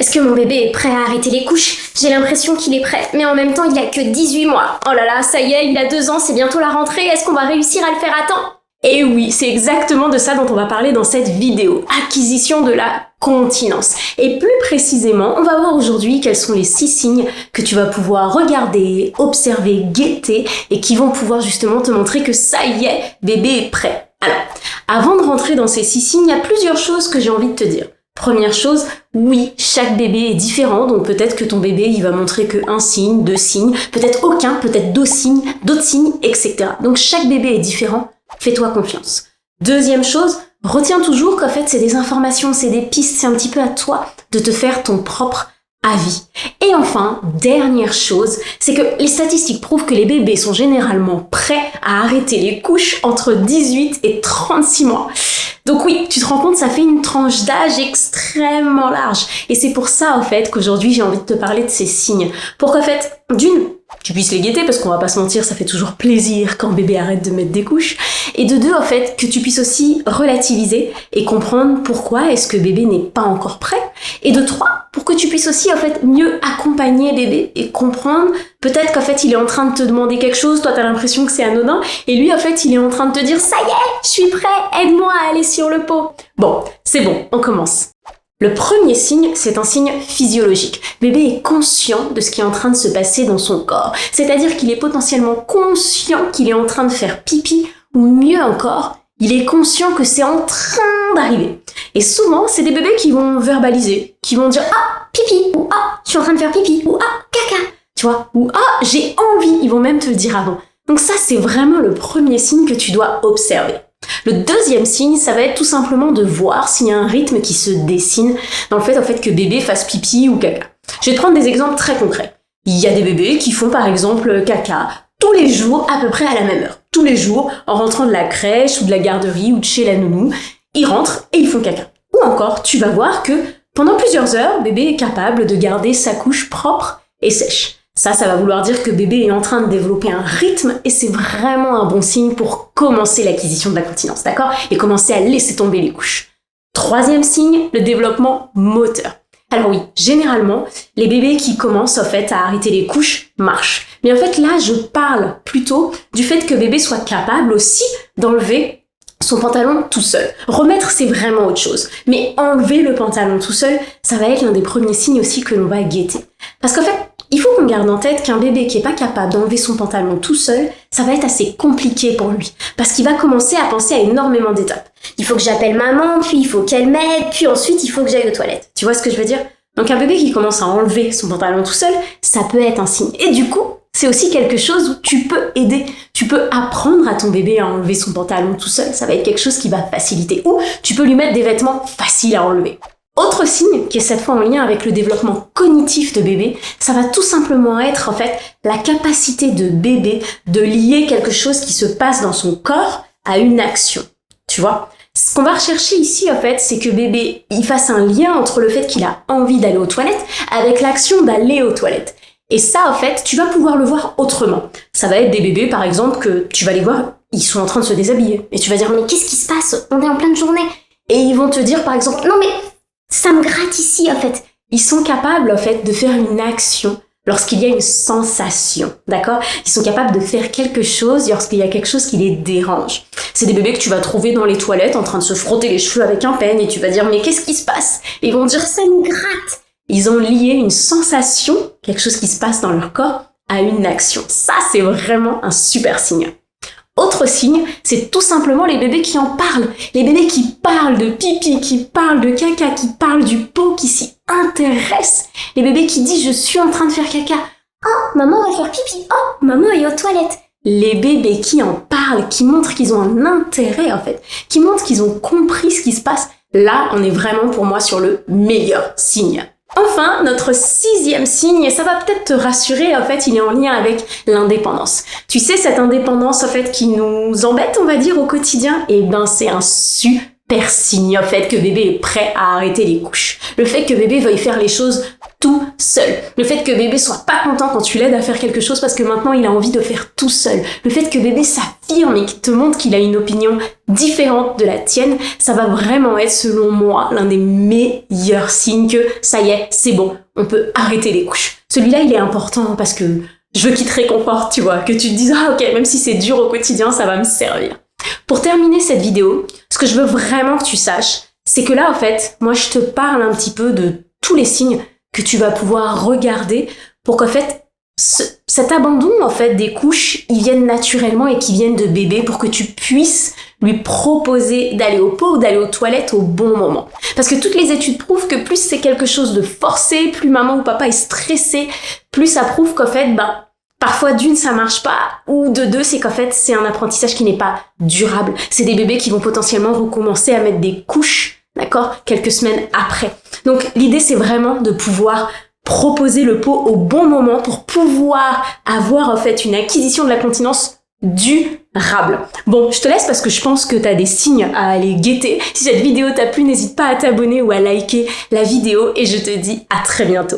Est-ce que mon bébé est prêt à arrêter les couches? J'ai l'impression qu'il est prêt, mais en même temps, il a que 18 mois. Oh là là, ça y est, il a 2 ans, c'est bientôt la rentrée. Est-ce qu'on va réussir à le faire à temps? Et oui, c'est exactement de ça dont on va parler dans cette vidéo. Acquisition de la continence. Et plus précisément, on va voir aujourd'hui quels sont les 6 signes que tu vas pouvoir regarder, observer, guetter et qui vont pouvoir justement te montrer que ça y est, bébé est prêt. Alors, avant de rentrer dans ces 6 signes, il y a plusieurs choses que j'ai envie de te dire. Première chose, oui, chaque bébé est différent, donc peut-être que ton bébé, il va montrer que 1 signe, 2 signes, peut-être aucun, peut-être d'autres signes, etc. Donc chaque bébé est différent, fais-toi confiance. Deuxième chose, retiens toujours qu'en fait, c'est des informations, c'est des pistes, c'est un petit peu à toi de te faire ton propre avis. Et enfin, dernière chose, c'est que les statistiques prouvent que les bébés sont généralement prêts à arrêter les couches entre 18 et 36 mois. Donc oui, tu te rends compte, ça fait une tranche d'âge extrêmement large. Et c'est pour ça, en fait, qu'aujourd'hui, j'ai envie de te parler de ces signes. Pour qu'en fait, d'une, tu puisses les guetter, parce qu'on va pas se mentir, ça fait toujours plaisir quand bébé arrête de mettre des couches. Et de 2, en fait, que tu puisses aussi relativiser et comprendre pourquoi est-ce que bébé n'est pas encore prêt. Et de 3, pour que tu puisses aussi, en fait, mieux accompagner bébé et comprendre peut-être qu'en fait, il est en train de te demander quelque chose, toi, t'as l'impression que c'est anodin, et lui, en fait, il est en train de te dire « Ça y est, je suis prêt, aide-moi à aller sur le pot ». Bon, c'est bon, on commence. Le premier signe, c'est un signe physiologique. Bébé est conscient de ce qui est en train de se passer dans son corps. C'est-à-dire qu'il est potentiellement conscient qu'il est en train de faire pipi, ou mieux encore, il est conscient que c'est en train d'arriver. Et souvent, c'est des bébés qui vont verbaliser, qui vont dire « Ah, pipi » ou « Ah, je suis en train de faire pipi » ou « Ah, caca ». Tu vois, ou « Ah, j'ai envie », ils vont même te le dire avant. Donc ça, c'est vraiment le premier signe que tu dois observer. Le deuxième signe, ça va être tout simplement de voir s'il y a un rythme qui se dessine dans le fait, en fait que bébé fasse pipi ou caca. Je vais te prendre des exemples très concrets. Il y a des bébés qui font par exemple caca tous les jours à peu près à la même heure. Tous les jours, en rentrant de la crèche ou de la garderie ou de chez la nounou, ils rentrent et ils font caca. Ou encore, tu vas voir que pendant plusieurs heures, bébé est capable de garder sa couche propre et sèche. Ça va vouloir dire que bébé est en train de développer un rythme et c'est vraiment un bon signe pour commencer l'acquisition de la continence, d'accord? Et commencer à laisser tomber les couches. Troisième signe, le développement moteur. Alors oui, généralement, les bébés qui commencent en fait à arrêter les couches marchent. Mais en fait là, je parle plutôt du fait que bébé soit capable aussi d'enlever son pantalon tout seul. Remettre, c'est vraiment autre chose. Mais enlever le pantalon tout seul, ça va être l'un des premiers signes aussi que l'on va guetter. Parce qu'en fait, il faut qu'on garde en tête qu'un bébé qui est pas capable d'enlever son pantalon tout seul, ça va être assez compliqué pour lui. Parce qu'il va commencer à penser à énormément d'étapes. Il faut que j'appelle maman, puis il faut qu'elle m'aide, puis ensuite il faut que j'aille aux toilettes. Tu vois ce que je veux dire? Donc un bébé qui commence à enlever son pantalon tout seul, ça peut être un signe. Et du coup, c'est aussi quelque chose où tu peux aider. Tu peux apprendre à ton bébé à enlever son pantalon tout seul. Ça va être quelque chose qui va faciliter. Ou tu peux lui mettre des vêtements faciles à enlever. Autre signe, qui est cette fois en lien avec le développement cognitif de bébé, ça va tout simplement être en fait la capacité de bébé de lier quelque chose qui se passe dans son corps à une action. Tu vois? Ce qu'on va rechercher ici en fait, c'est que bébé il fasse un lien entre le fait qu'il a envie d'aller aux toilettes avec l'action d'aller aux toilettes. Et ça en fait, tu vas pouvoir le voir autrement. Ça va être des bébés par exemple que tu vas les voir, ils sont en train de se déshabiller. Et tu vas dire mais qu'est-ce qui se passe? On est en pleine journée. Et ils vont te dire par exemple non mais ça me gratte ici, en fait. Ils sont capables, en fait, de faire une action lorsqu'il y a une sensation, d'accord? Ils sont capables de faire quelque chose lorsqu'il y a quelque chose qui les dérange. C'est des bébés que tu vas trouver dans les toilettes en train de se frotter les cheveux avec un peigne et tu vas dire « Mais qu'est-ce qui se passe ?» Et ils vont dire « Ça me gratte !» Ils ont lié une sensation, quelque chose qui se passe dans leur corps, à une action. Ça, c'est vraiment un super signe. Autre signe, c'est tout simplement les bébés qui en parlent. Les bébés qui parlent de pipi, qui parlent de caca, qui parlent du pot, qui s'y intéressent. Les bébés qui disent « Je suis en train de faire caca ». « Oh, maman va faire pipi. Oh, maman est aux toilettes. » Les bébés qui en parlent, qui montrent qu'ils ont un intérêt en fait, qui montrent qu'ils ont compris ce qui se passe, là, on est vraiment pour moi sur le meilleur signe. Enfin, notre 6e signe, et ça va peut-être te rassurer, en fait, il est en lien avec l'indépendance. Tu sais, cette indépendance, en fait, qui nous embête, on va dire, au quotidien, eh ben, c'est un super signe, en fait, que bébé est prêt à arrêter les couches. Le fait que bébé veuille faire les choses tout seul. Le fait que bébé soit pas content quand tu l'aides à faire quelque chose parce que maintenant il a envie de faire tout seul. Le fait que bébé s'affirme et qu'il te montre qu'il a une opinion différente de la tienne, ça va vraiment être, selon moi, l'un des meilleurs signes que ça y est, c'est bon, on peut arrêter les couches. Celui-là, il est important parce que je veux qu'il te réconforte, tu vois, que tu te dises « Ah ok, même si c'est dur au quotidien, ça va me servir ». Pour terminer cette vidéo, ce que je veux vraiment que tu saches, c'est que là, en fait, moi, je te parle un petit peu de tous les signes que tu vas pouvoir regarder pour qu'en fait, cet abandon en fait des couches, il vienne naturellement et qu'il vienne de bébé pour que tu puisses lui proposer d'aller au pot ou d'aller aux toilettes au bon moment. Parce que toutes les études prouvent que plus c'est quelque chose de forcé, plus maman ou papa est stressé, plus ça prouve qu'en fait, parfois d'une ça marche pas, ou de deux c'est qu'en fait c'est un apprentissage qui n'est pas durable. C'est des bébés qui vont potentiellement recommencer à mettre des couches, d'accord, quelques semaines après. Donc l'idée c'est vraiment de pouvoir proposer le pot au bon moment pour pouvoir avoir en fait une acquisition de la continence durable. Bon, je te laisse parce que je pense que tu as des signes à aller guetter. Si cette vidéo t'a plu, n'hésite pas à t'abonner ou à liker la vidéo et je te dis à très bientôt.